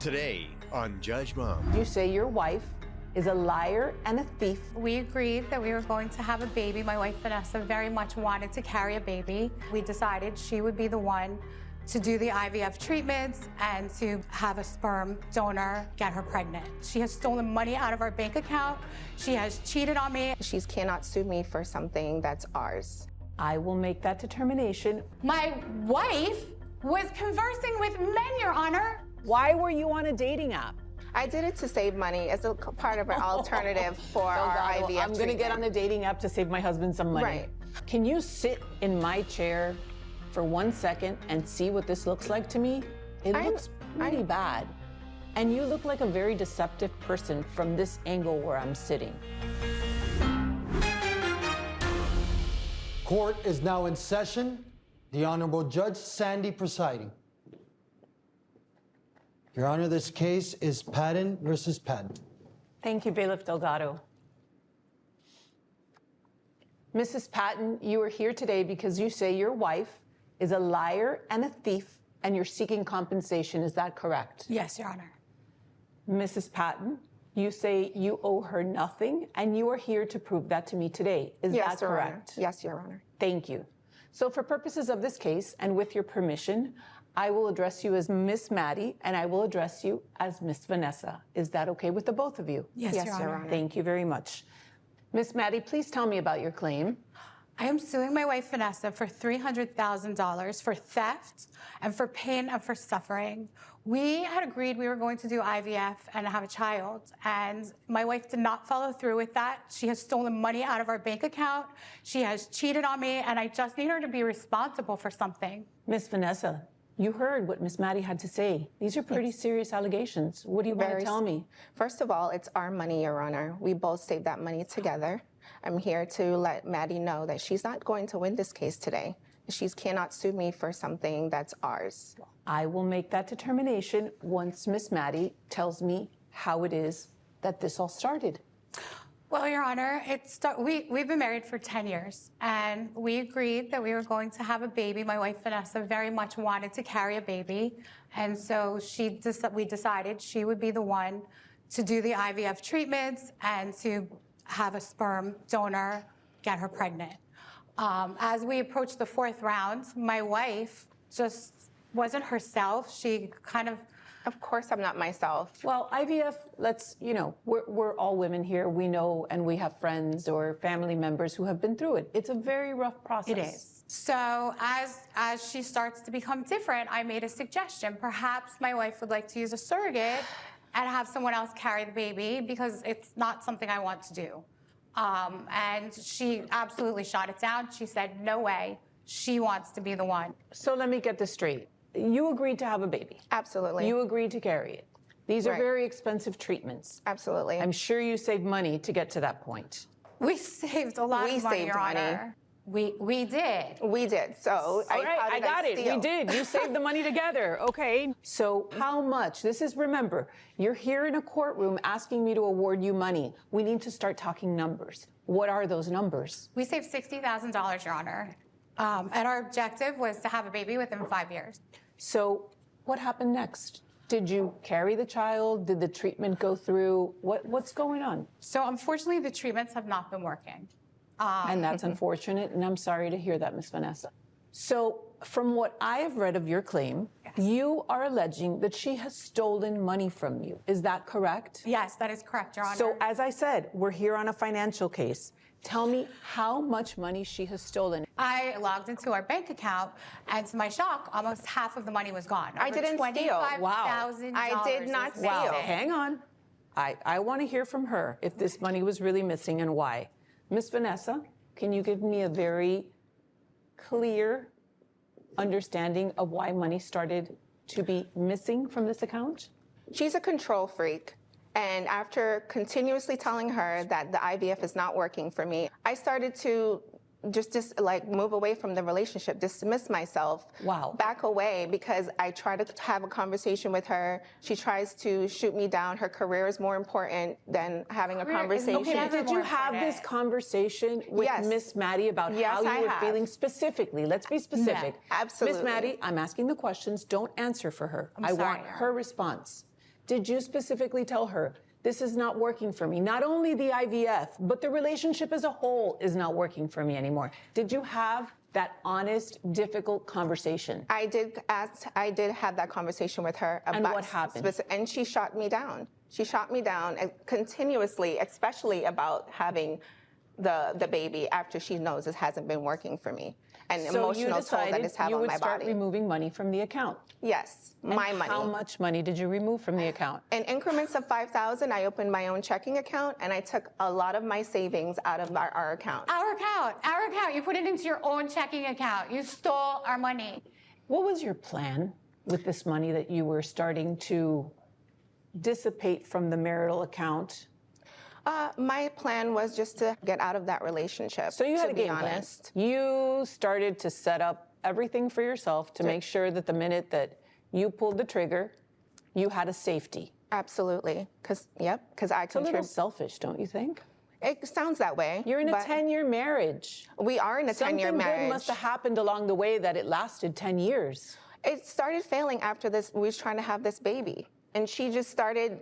Today on Judge Mom. You say your wife is a liar and a thief. We agreed that we were going to have a baby. My wife, Vanessa, very much wanted to carry a baby. We decided she would be the one to do the IVF treatments and to have a sperm donor get her pregnant. She has stolen money out of our bank account. She has cheated on me. She cannot sue me for something that's ours. I will make that determination. My wife was conversing with men, Your Honor. Why were you on a dating app? I did it to save money as a part of an alternative for our IVF I'm going to get on the dating app to save my husband some money. Right. Can you sit in my chair for 1 second and see what this looks like to me? It looks pretty bad. And you look like a very deceptive person from this angle where I'm sitting. Court is now in session. The Honorable Judge Sandy presiding. Your Honor, this case is Patton versus Patton. Thank you, Bailiff Delgado. Mrs. Patton, you are here today because you say your wife is a liar and a thief and you're seeking compensation. Is that correct? Yes, Your Honor. Mrs. Patton, you say you owe her nothing and you are here to prove that to me today. Is Yes, that Your Honor. correct? Yes, Your Honor. Thank you. So for purposes of this case and with your permission, I will address you as Miss Maddy and I will address you as Miss Vanessa. Is that okay with the both of you? Yes, Yes, Your Your Honor. Honor. Thank you very much. Miss Maddy, please tell me about your claim. I am suing my wife, Vanessa, for $300,000 for theft and for pain and for suffering. We had agreed we were going to do IVF and have a child, and my wife did not follow through with that. She has stolen money out of our bank account. She has cheated on me, and I just need her to be responsible for something. Miss Vanessa, you heard what Miss Maddy had to say. These are pretty serious allegations. What do you want to tell me? First of all, it's our money, Your Honor. We both saved that money together. I'm here to let Maddy know that she's not going to win this case today. She cannot sue me for something that's ours. I will make that determination once Miss Maddy tells me how it is that this all started. Well, Your Honor, we've been married for 10 years, and we agreed that we were going to have a baby. My wife, Vanessa, very much wanted to carry a baby, and so we decided she would be the one to do the IVF treatments and to have a sperm donor get her pregnant. As we approached the fourth round, my wife just wasn't herself. She kind of... Of course I'm not myself. Well, IVF, we're all women here. We know, and we have friends or family members who have been through it. It's a very rough process. It is. So as she starts to become different, I made a suggestion. Perhaps my wife would like to use a surrogate and have someone else carry the baby because it's not something I want to do. And she absolutely shot it down. She said, no way. She wants to be the one. So let me get this straight. You agreed to have a baby. Absolutely. You agreed to carry it. These are Right. very expensive treatments. Absolutely. I'm sure you saved money to get to that point. We saved a lot of money, saved Your money. Honor. We did. We did. So All right, how I did got it. steal? We did. You saved the money together. Okay. So how much? Remember, you're here in a courtroom asking me to award you money. We need to start talking numbers. What are those numbers? We saved $60,000, Your Honor. And our objective was to have a baby within 5 years. So what happened next? Did you carry the child? Did the treatment go through? What's going on? So unfortunately, the treatments have not been working. And that's unfortunate, and I'm sorry to hear that, Miss Vanessa. So from what I have read of your claim, you are alleging that she has stolen money from you. Is that correct? Yes, that is correct, Your Honor. So as I said, we're here on a financial case. Tell me how much money she has stolen. I logged into our bank account, and to my shock, almost half of the money was gone. I didn't steal. Wow. I did not steal. Wow, hang on. I want to hear from her if this money was really missing and why. Miss Vanessa, can you give me a very clear understanding of why money started to be missing from this account? She's a control freak. And after continuously telling her that the IVF is not working for me, I started to just like move away from the relationship, dismiss myself, Wow. back away because I try to have a conversation with her. She tries to shoot me down. Her career is more important than having a Career is conversation. okay, Okay, did you more have this important. conversation with Yes. Miss Maddy about Yes, how you I were have. feeling specifically? Let's be specific. absolutely. Miss Maddy, I'm asking the questions. Don't answer for her. I'm I sorry, want Erin. her response. Did you specifically tell her, this is not working for me? Not only the IVF, but the relationship as a whole is not working for me anymore. Did you have that honest, difficult conversation? I did have that conversation with her. And what happened? And she shot me down. She shot me down continuously, especially about having the baby after she knows it hasn't been working for me. And emotional toll that it's had on my body. You would start removing money from the account. Yes, my money. How much money did you remove from the account? In increments of $5,000, I opened my own checking account, and I took a lot of my savings out of our account. Our account. You put it into your own checking account. You stole our money. What was your plan with this money that you were starting to dissipate from the marital account? My plan was just to get out of that relationship. So you had to a be game plan. honest. You started to set up everything for yourself to make sure that the minute that you pulled the trigger, you had a safety. Absolutely, because I It's a little contribute. selfish, don't you think? It sounds that way. You're in a but 10-year marriage. We are in a 10-year Something marriage. good must have happened along the way that it lasted 10 years. It started failing after this. We was trying to have this baby, and she just started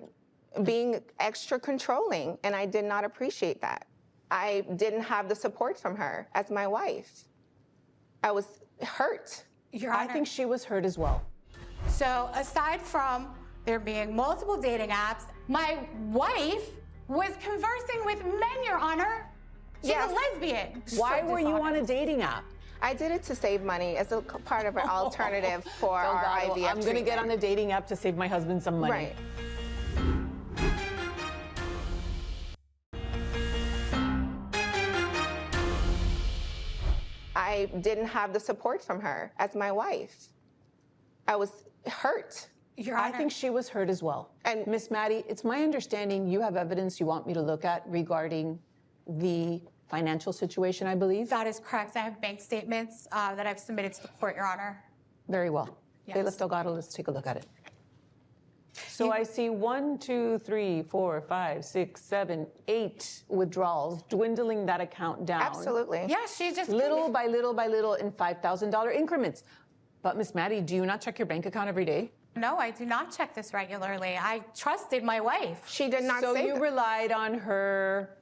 being extra controlling, and I did not appreciate that. I didn't have the support from her as my wife. I was hurt. Your I Honor. think she was hurt as well. So aside from there being multiple dating apps, my wife was conversing with men, Your Honor. She's Yes. a lesbian. Why So were you on a dishonest. dating app? I did it to save money as a part of an alternative for our God, IVF I'm going to get on a dating app to save my husband some money. Right. I didn't have the support from her as my wife. I was hurt. Your I Honor. think she was hurt as well. And- Miss Maddy, it's my understanding you have evidence you want me to look at regarding the financial situation, I believe. That is correct. I have bank statements that I've submitted to the court, Your Honor. Very well. Yes. Bailiff Delgado, let's take a look at it. So I see 1, 2, 3, 4, 5, 6, 7, 8 withdrawals, dwindling that account down. Absolutely. Yeah, she just Little by little by little in $5,000 increments. But Miss Maddy, do you not check your bank account every day? No, I do not check this regularly. I trusted my wife. She did not So say you that. relied on her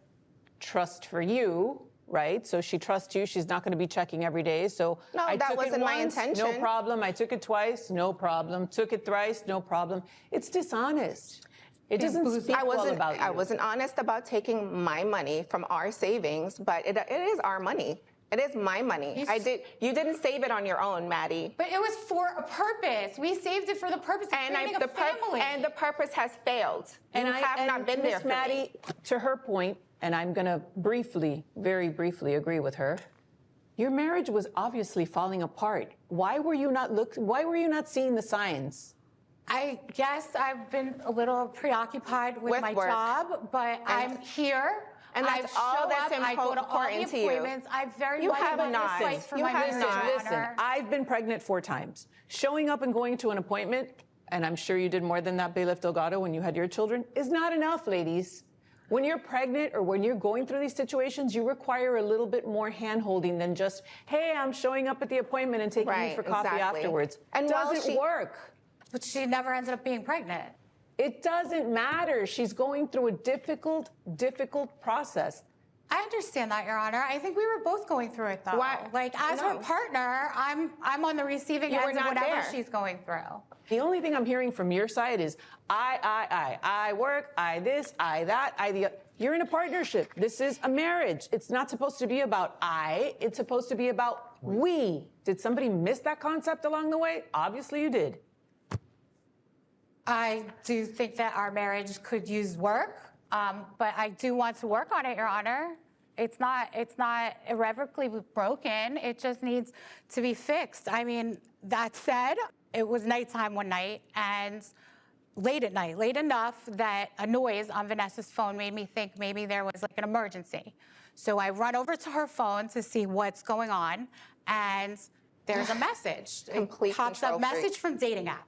trust for you, right? So she trusts you. She's not going to be checking every day. So No, I that took wasn't it my once, intention. no problem. I took it twice, no problem. Took it thrice, no problem. It's dishonest. It doesn't speak well about you. I wasn't honest about taking my money from our savings, but it is our money. It is my money. You didn't save it on your own, Maddy. But it was for a purpose. We saved it for the purpose of creating a family. And the purpose has failed. You have not been there Miss for Maddy, me. to her point, and I'm going to briefly, very briefly agree with her. Your marriage was obviously falling apart. Why were you not seeing the signs? I guess I've been a little preoccupied with my work. job, but I'm here. And that's I all show that's up, I go to all the important to you. appointments. I very You much have want to not. fight for You my have marriage, not. Your Listen, Honor. I've been pregnant 4 times. Showing up and going to an appointment, and I'm sure you did more than that, Bailiff Delgado, when you had your children, is not enough, ladies. When you're pregnant or when you're going through these situations, you require a little bit more hand-holding than just, hey, I'm showing up at the appointment and taking you for coffee exactly. afterwards. And It while doesn't work. But she never ended up being pregnant. It doesn't matter. She's going through a difficult process. I understand that, Your Honor. I think we were both going through it, though. Why- Like, as her No. partner, I'm on the receiving You were end of not whatever there. she's going through. The only thing I'm hearing from your side is I work, I this, I that, I the. You're in a partnership. This is a marriage. It's not supposed to be about I. It's supposed to be about we. Did somebody miss that concept along the way? Obviously you did. I do think that our marriage could use work, but I do want to work on it, Your Honor. It's not irrevocably broken. It just needs to be fixed. I mean, that said, it was nighttime one night, and late at night, late enough that a noise on Vanessa's phone made me think maybe there was like an emergency. So I run over to her phone to see what's going on, and there's a message. Complete It pops control up, message freak. from dating app.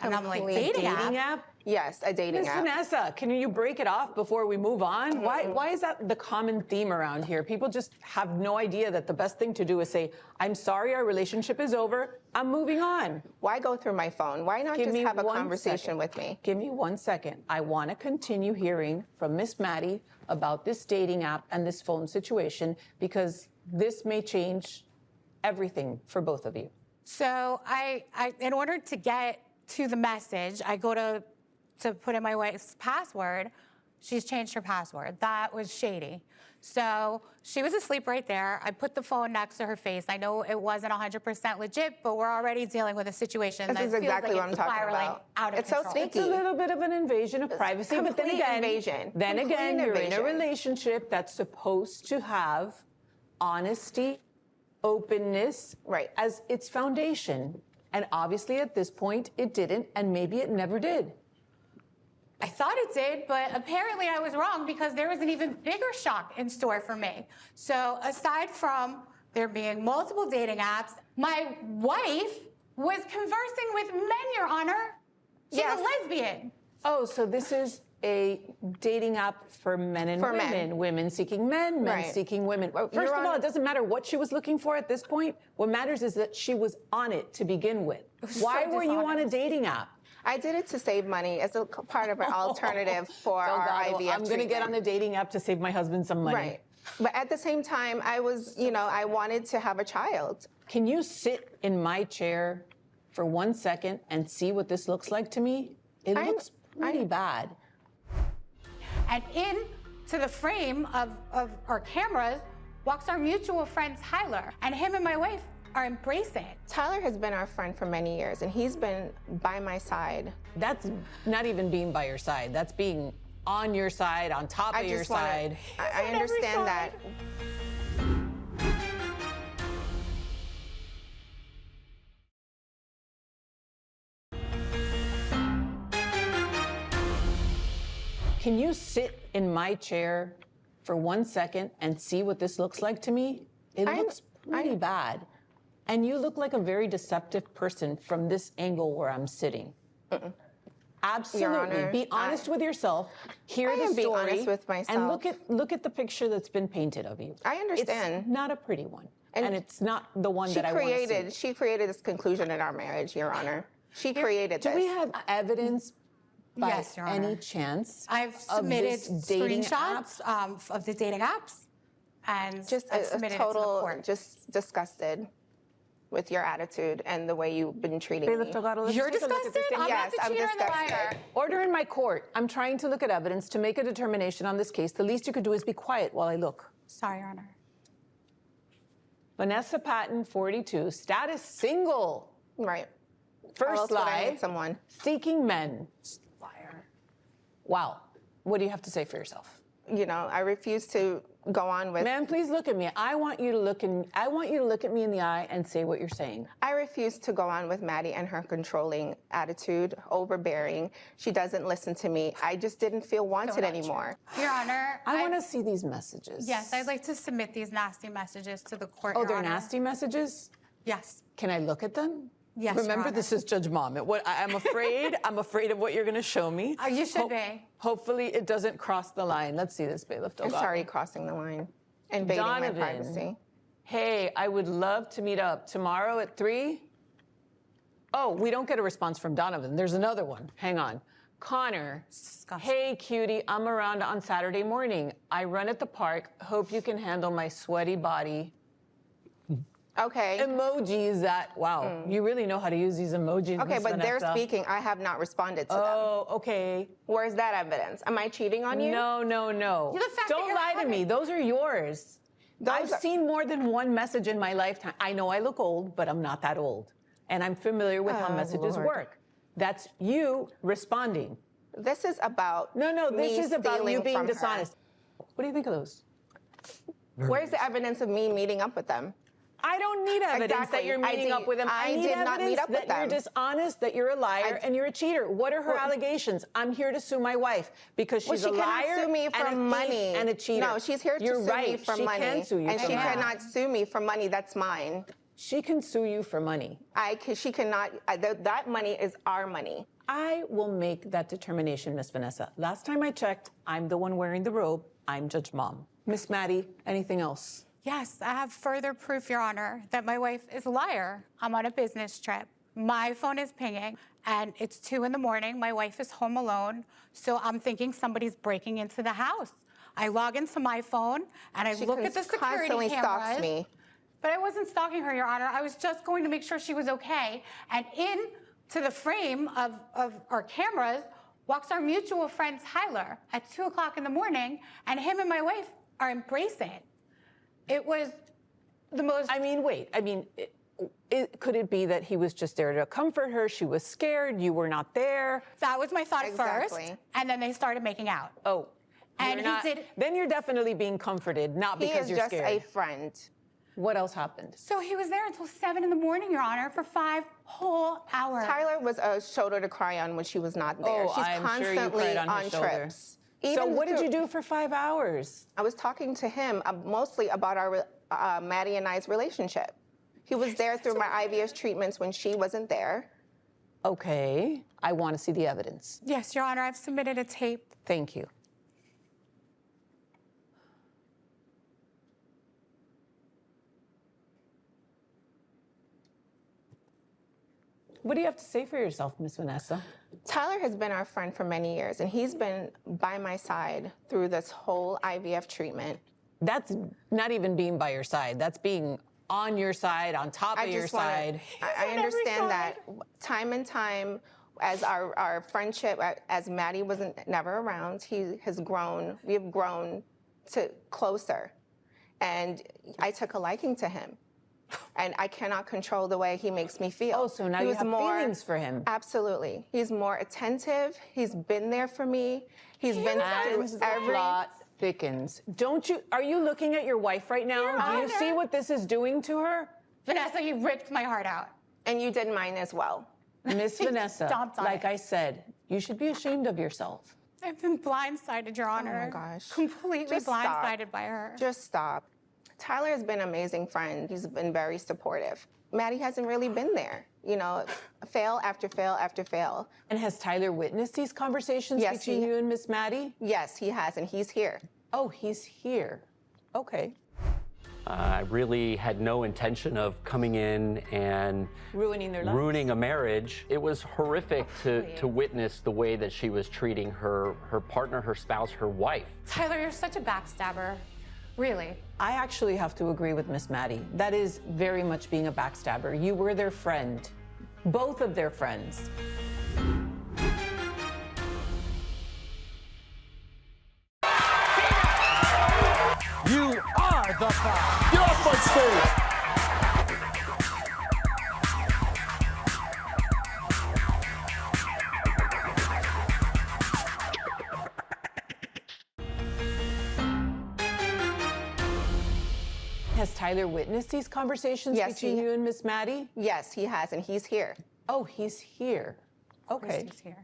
And I'm like, Complete dating app? Yes, a dating Miss app. Vanessa, can you break it off before we move on? Why is that the common theme around here? People just have no idea that the best thing to do is say, I'm sorry, our relationship is over. I'm moving on. Why go through my phone? Why not Give just me have a 1 conversation second. with me? Give me 1 second. I want to continue hearing from Miss Maddy about this dating app and this phone situation because this may change everything for both of you. So I in order to get to the message, I go to put in my wife's password. She's changed her password. That was shady. So she was asleep right there. I put the phone next to her face. I know it wasn't 100% legit, but we're already dealing with a situation This that is feels exactly like what I'm it's talking spiraling about. out of It's so control. sneaky. It's a little bit of an invasion of privacy, but then complete again, invasion. then Complete again, you're in a invasion. relationship that's supposed to have honesty, openness Right. as its foundation. And obviously at this point, it didn't, and maybe it never did. I thought it did, but apparently I was wrong because there was an even bigger shock in store for me. So aside from there being multiple dating apps, my wife was conversing with men, Your Honor. She's Yes. a lesbian. Oh, so this is a dating app for men and For women. men. Women seeking men, men Right. seeking women. First Your of all, Honor- it doesn't matter what she was looking for at this point. What matters is that she was on it to begin with. Why so were you on a dishonest. dating app? I did it to save money as a part of an alternative for Oh, our God, well, IVF I'm going to get on treatment. a dating app to save my husband some money. Right. But at the same time, I was, I wanted to have a child. Can you sit in my chair for 1 second and see what this looks like to me? It looks pretty bad. And into the frame of our cameras walks our mutual friend Tyler. And him and my wife are embracing it. Tyler has been our friend for many years, and he's been by my side. That's not even being by your side. That's being on your side, on top of your side. I on every understand that. side. Can you sit in my chair for 1 second and see what this looks like to me? It looks pretty bad. And you look like a very deceptive person from this angle where I'm sitting. Absolutely. Honor, Be honest with yourself. Hear I the am story. being honest with myself. And look at the picture that's been painted of you. I understand. It's not a pretty one. And And it's not the one She that I want to see. she created this conclusion in our marriage, Your Honor. She created Do this. we have evidence by Yes, Your any Honor. chance I've of submitted this dating app? screenshots of the dating apps, and just I've a submitted it to the total, court. just disgusted with your attitude and the way you've been treating me. Bailiff Delgado, let's You're take a look at this disgusted? thing. I'm Yes, not the I'm cheater and the disgusted. liar. Order in my court. I'm trying to look at evidence to make a determination on this case. The least you could do is be quiet while I look. Sorry, Your Honor. Vanessa Patton, 42, status single. Right. How First else would I lie, meet someone? seeking men. Liar. Wow. What do you have to say for yourself? I refuse to go on with. Ma'am, please look at me. I want you to look at me in the eye and say what you're saying. I refuse to go on with Maddy and her controlling attitude, overbearing. She doesn't listen to me. I just didn't feel wanted not true. anymore. Your Honor, I want to see these messages. Yes, I'd like to submit these nasty messages to the court. Oh, Your they're Honor. nasty messages? Yes. Can I look at them? Yes, Your Remember, Honor. this is Judge Mom. I'm afraid of what you're going to show me. You should be. Hopefully, it doesn't cross the line. Let's see this, Bailiff I'm Delgado. sorry, crossing the line, invading my Donovan. privacy. Hey, I would love to meet up tomorrow at 3. Oh, we don't get a response from Donovan. There's another one. Hang on. Connor. disgusting. Hey, cutie, I'm around on Saturday morning. I run at the park. Hope you can handle my sweaty body. Okay. Emojis that, wow, you really know how to use these emojis. Okay, Miss but they're Vanessa. speaking. I have not responded to them. Oh, okay. Where's that evidence? Am I cheating on you? No. The fact that Don't you're lie to me. having- Those are yours. I've are- seen more than one message in my lifetime. I know I look old, but I'm not that old. And I'm familiar with how Oh, messages Lord. work. That's you responding. This is about No, this me is about you stealing being from her. dishonest. What do you think of those? Where's the evidence of me meeting up with them? I don't need evidence that Exactly. you're meeting up with them. I need did not evidence meet up with that you're them. dishonest, that you're a liar, I- and you're a cheater. What are her allegations? I'm here to sue my wife because she's Well, she a cannot liar sue me and for a thief money. and a cheater. No, she's here to You're sue right. me for she money. Can sue you and for she money. cannot sue me for money that's mine. She can sue you for money. She cannot, that money is our money. I will make that determination, Miss Vanessa. Last time I checked, I'm the one wearing the robe. I'm Judge Mom. Miss Maddy, anything else? Yes, I have further proof, Your Honor, that my wife is a liar. I'm on a business trip. My phone is pinging, and it's 2 in the morning. My wife is home alone, so I'm thinking somebody's breaking into the house. I log into my phone, and I look at the security constantly cameras. stalks me. But I wasn't stalking her, Your Honor. I was just going to make sure she was okay. And into the frame of our cameras walks our mutual friend, Tyler, at 2 o'clock in the morning, and him and my wife are embracing. It was the most... Could it be that he was just there to comfort her? She was scared. You were not there. That was my thought Exactly. first, and then they started making out. Oh, And Then you're definitely being comforted, not because you're scared. He is just a friend. What else happened? So he was there until 7 in the morning, Your Honor, for 5 whole hours. Tyler was a shoulder to cry on when she was not there. Oh, She's I'm sure you constantly cried on on his shoulder. trips. So what did you do for 5 hours? I was talking to him mostly about our Maddy and I's relationship. He was there through my IVF treatments when she wasn't there. Okay, I want to see the evidence. Yes, Your Honor, I've submitted a tape. Thank you. What do you have to say for yourself, Miss Vanessa? Tyler has been our friend for many years, and he's been by my side through this whole IVF treatment. That's not even being by your side. That's being on your side, on top of your side. I understand that time and time, as our friendship, as Maddy wasn't never around, we have grown to closer. And I took a liking to him. And I cannot control the way he makes me feel. Oh, so now you have feelings for him. Absolutely. He's more attentive. He's been there for me. He's been through every... plot thickens. Are you looking at your wife right now? Do you see what this is doing to her? Vanessa, you ripped my heart out. And you did mine as well. Miss Vanessa, stomped on like it. I said, you should be ashamed of yourself. I've been blindsided, Your Honor. Oh my gosh. Completely Just stop. blindsided by her. Just stop. Tyler has been an amazing friend. He's been very supportive. Maddy hasn't really been there. You know, fail after fail after fail. And has Tyler witnessed these conversations Yes, between you and Miss Maddy? Yes, he has, and he's here. Oh, he's here. Okay. I really had no intention of coming in and Ruining their lives. ruining a marriage. It was horrific to witness the way that she was treating her partner, her spouse, her wife. Tyler, you're such a backstabber. Really. I actually have to agree with Miss Maddy. That is very much being a backstabber. You were their friend. Both of their friends. You are the foul. Get off my stage. Has Tyler witnessed these conversations Yes, between you and Miss Maddy? Yes, he has, and he's here. Oh, he's here. Okay. He's here.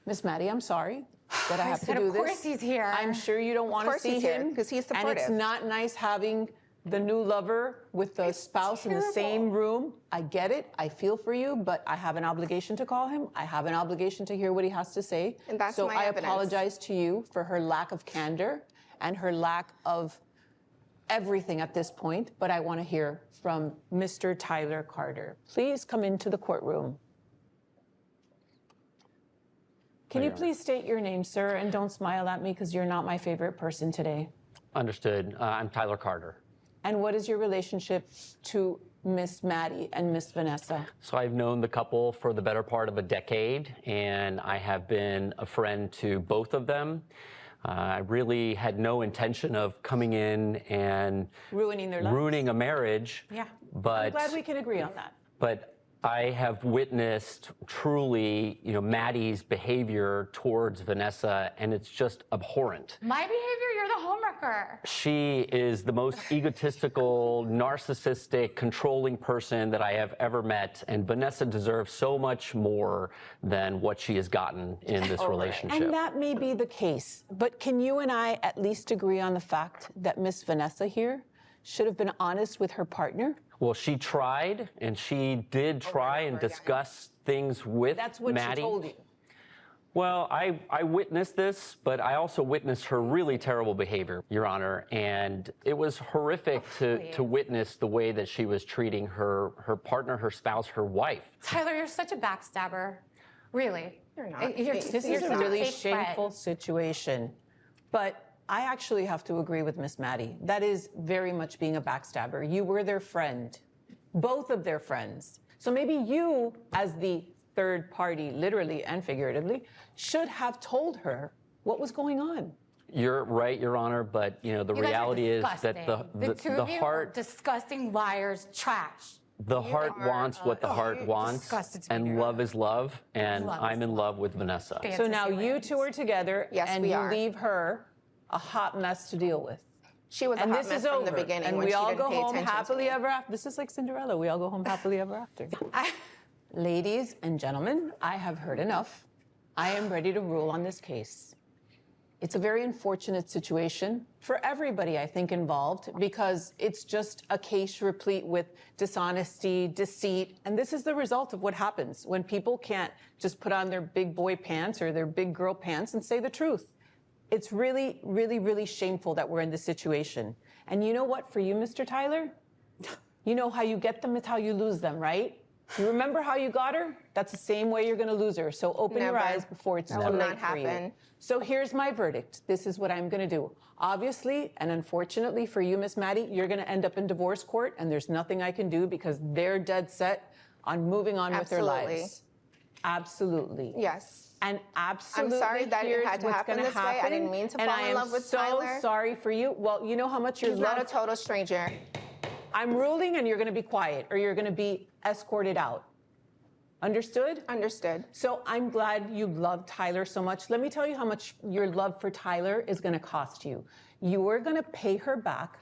Miss Maddy, I'm sorry that I have to said, do of this. course he's here. I'm sure you don't want to course see he's here, him 'cause he's And it's supportive. not nice having the new lover with the spouse in the same room. I get it. I feel for you, but I have an obligation to call him. I have an obligation to hear what he has to say. And that's so my I evidence. apologize to you for her lack of candor and her lack of everything at this point, but I want to hear from Mr. Tyler Carter. Please come into the courtroom. Can you please state your name, sir, and don't smile at me because you're not my favorite person today. Understood. I'm Tyler Carter. And what is your relationship to Miss Maddy and Miss Vanessa? So I've known the couple for the better part of a decade, and I have been a friend to both of them. I really had no intention of coming in and Ruining their lives. ruining a marriage. Yeah. But I'm glad we can agree on that. But I have witnessed truly, Maddy's behavior towards Vanessa, and it's just abhorrent. My behavior, you're the homewrecker. She is the most egotistical, narcissistic, controlling person that I have ever met, and Vanessa deserves so much more than what she has gotten in this relationship. And that may be the case, but can you and I at least agree on the fact that Miss Vanessa here should have been honest with her partner? Well, she tried, and she did try and discuss things with That's what Maddy. she told you. Well, I witnessed this, but I also witnessed her really terrible behavior, Your Honor, and it was horrific to witness the way that she was treating her partner, her spouse, her wife. Tyler, you're such a backstabber. Really. You're not. This is You're a such a really fake shameful friend. situation. But I actually have to agree with Miss Maddy. That is very much being a backstabber. You were their friend, both of their friends. So maybe you, as the third party, literally and figuratively, should have told her what was going on. You're right, Your Honor, but the You guys are reality is that disgusting. two the of you are heart disgusting liars, trash. the heart wants what the heart you're wants, disgusted to be and here. love is love, and Love I'm is in love with Vanessa. So now you two are together, Yes, and we you are. leave her a hot mess to deal with. She was a And hot this mess is from over. the beginning And when we she all didn't go pay home attention to happily me. ever after. This is like Cinderella. We all go home happily ever after. Ladies and gentlemen, I have heard enough. I am ready to rule on this case. It's a very unfortunate situation for everybody, I think, involved, because it's just a case replete with dishonesty, deceit, and this is the result of what happens when people can't just put on their big boy pants or their big girl pants and say the truth. It's really, really, really shameful that we're in this situation. And you know what, for you, Mr. Tyler? You know how you get them, it's how you lose them, right? You remember how you got her? That's the same way you're going to lose her. So open your Never. eyes before it's too That will late not for you. happen. So here's my verdict. This is what I'm going to do. Obviously, and unfortunately for you, Miss Maddy, you're going to end up in divorce court, and there's nothing I can do because they're dead set on moving on with their Absolutely. lives. Absolutely. Yes. And absolutely, I'm sorry that it here's had to what's happen gonna this way. I didn't mean to and fall I in am love with so Tyler. sorry for you. Well, you know how much your He's love. not a total stranger. I'm ruling, and you're going to be quiet, or you're going to be escorted out. Understood? Understood. So I'm glad you love Tyler so much. Let me tell you how much your love for Tyler is going to cost you. You are going to pay her back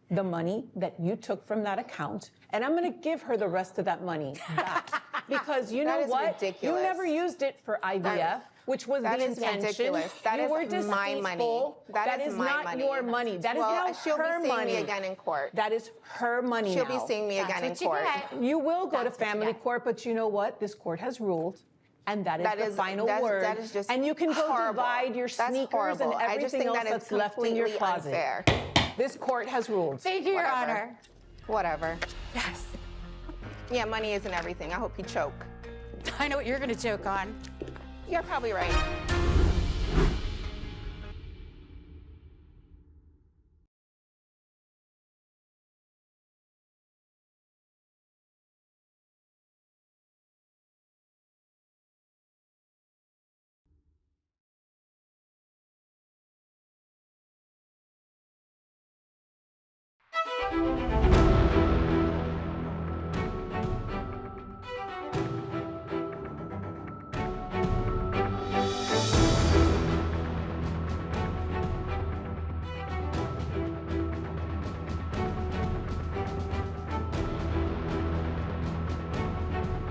the money that you took from that account, and I'm going to give her the rest of that money back. Because you know That is what? ridiculous. You never used it for IVF, which was That the is intention. ridiculous. That you is were my money. deceitful. That is my not money. your money. That is Well, now she'll be her seeing money. me again in court. That is her money She'll now. be seeing me again in what you court. get. You will go to That's what you family get. court, but you know what? This court has ruled, and that is the final word. That is just and you can go horrible. divide your That's sneakers horrible. and I just everything think else that is that's left in your completely closet. unfair. This court has ruled. Thank you, Your Whatever. Honor. Whatever. Yes. Yeah, money isn't everything. I hope you choke. I know what you're going to joke on. You're probably right.